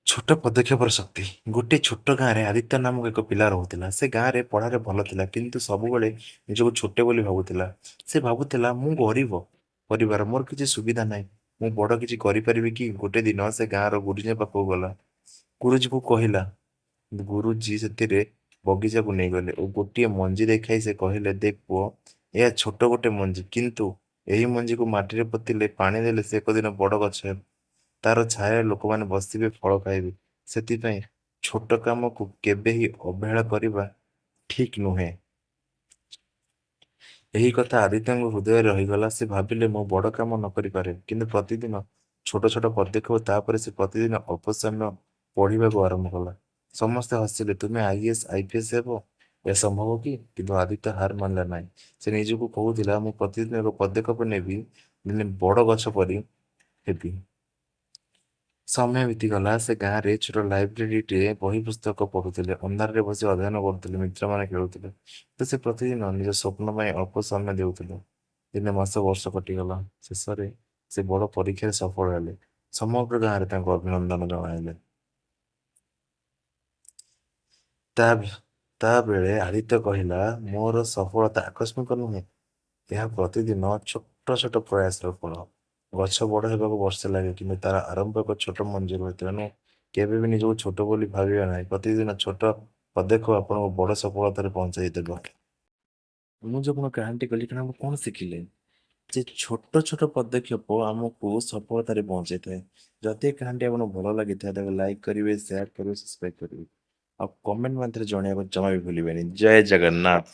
ଛୋଟ ପଦକ୍ଷେପର ଶକ୍ତି। ଗୋଟିଏ ଛୋଟ ଗାଁରେ ଆଦିତ୍ୟ ନାମକ ଏକ ପିଲା ରହୁଥିଲା। ସେ ଗାଁରେ ପଢ଼ାରେ ଭଲ ଥିଲା କିନ୍ତୁ ସବୁବେଳେ ନିଜକୁ ଛୋଟ ବୋଲି ଭାବୁଥିଲା। ସେ ଭାବୁଥିଲା ମୁଁ ଗରିବ ପରିବାର, ମୋର କିଛି ସୁବିଧା ନାହିଁ। ମୁଁ ବଡ଼ କିଛି କରିପାରିବି କି? ଗୋଟେ ଦିନ ସେ ଗାଁର ଗୁରୁଜୀ ପାଖକୁ ଗଲା। ଗୁରୁଜୀକୁ କହିଲା। ଗୁରୁଜୀ ସେଥିରେ ବଗିଚାକୁ ନେଇଗଲେ ଓ ଗୋଟିଏ ମଞ୍ଜି ଦେଖାଇ ସେ କହିଲେ, ଦେଖ ପୁଅ, ଏହା ଛୋଟ ଗୋଟେ ମଞ୍ଜି କିନ୍ତୁ ଏହି ମଞ୍ଜିକୁ ମାଟିରେ ପୋତିଲେ ପାଣି ଦେଲେ ସେ एकदिନ ବଡ଼ ଗଛ ହେବ। ତାର ଛାୟାରେ ଲୋକମାନେ ବସିବେ, ଫଳ ଖାଇବେ। ସେଥିପାଇଁ ଛୋଟ କାମକୁ କେବେ ହିଁ ଅବହେଳା କରିବା ଠିକ୍ ନୁହେଁ। ଏହି କଥା ଆଦିତ୍ୟଙ୍କ ହୃଦୟରେ ରହିଗଲା। ସେ ଭାବିଲେ ମୁଁ ବଡ଼ କାମ ନ କରିପାରେ କିନ୍ତୁ ପ୍ରତିଦିନ ଛୋଟ ଛୋଟ ପଦକ୍ଷେପ। ତାପରେ ସେ ପ୍ରତିଦିନ ଅଳ୍ପ ସମୟ ପଢ଼ିବାକୁ ଆରମ୍ଭ କଲା। ସମସ୍ତେ ହସିଲେ, ତୁମେ ଆଇଏଏସ୍ ଆଇପିଏସ୍ ହେବ, ଏ ସମ୍ଭବ କି? କିନ୍ତୁ ଆଦିତ୍ୟ ହାର ମାନିଲା ନାହିଁ। ସେ ନିଜକୁ କହୁଥିଲା ମୁଁ ପ୍ରତିଦିନ ଏକ ପଦକ୍ଷେପ ନେବି, ଦିନେ ବଡ଼ ଗଛ ପରି ହେବି। ସମୟ ବିତିଗଲା। ସେ ଗାଁରେ ଛୋଟ ଲାଇବ୍ରେରୀଟିଏ ବହି ପୁସ୍ତକ ପଢୁଥିଲେ, ଅନ୍ଧାରରେ ବସି ଅଧ୍ୟୟନ କରୁଥିଲେ, ମିତ୍ରମାନେ ଖେଳୁଥିଲେ। ତ ସେ ପ୍ରତିଦିନ ନିଜ ସ୍ୱପ୍ନ ପାଇଁ ଅଳ୍ପ ସମୟ ଦେଉଥିଲେ। ଦିନେ ମାସ ବର୍ଷ କଟିଗଲା। ଶେଷରେ ସେ ବଡ଼ ପରୀକ୍ଷାରେ ସଫଳ ହେଲେ। ସମଗ୍ର ଗାଁରେ ତାଙ୍କୁ ଅଭିନନ୍ଦନ ଜଣାଇଲେ। ତା ତା ବେଳେ ଆଦିତ୍ୟ କହିଲା, ମୋର ସଫଳତା ଆକସ୍ମିକ ନୁହେଁ, ଏହା ପ୍ରତିଦିନ ଛୋଟ ଛୋଟ ପ୍ରୟାସର ଫଳ। ଗଛ ବଡ଼ ହେବାକୁ ବର୍ଷେ ଲାଗେ କିନ୍ତୁ ତାର ଆରମ୍ଭ ଏକ ଛୋଟ ମଞ୍ଜିରୁ ହୁଏ। ତେଣୁ କେବେ ବି ନିଜକୁ ଛୋଟ ବୋଲି ଭାବିବା ନାହିଁ। ପ୍ରତିଦିନ ଛୋଟ ପଦକ୍ଷେପ ଆପଣଙ୍କୁ ବଡ଼ ସଫଳତାରେ ପହଞ୍ଚାଇ ଦେବ। ମୁଁ ଯୋଉ ଆପଣ କାହାଣୀଟି କହିଲି କାରଣ ମୁଁ କଣ ଶିଖିଲେ ଯେ ଛୋଟ ଛୋଟ ପଦକ୍ଷେପ ଆମକୁ ସଫଳତାରେ ପହଞ୍ଚାଇଥାଏ। ଯଦି ଏ କାହାଣୀଟି ଆପଣଙ୍କୁ ଭଲ ଲାଗିଥାଏ ତେବେ ଲାଇକ୍ କରିବେ, ସେୟାର କରିବେ, ସବସ୍କ୍ରାଇବ କରିବେ ଆଉ କମେଣ୍ଟ ମଧ୍ୟରେ ଜଣେଇବାକୁ ଜମା ବି ଭୁଲିବେନି। ଜୟ ଜଗନ୍ନାଥ।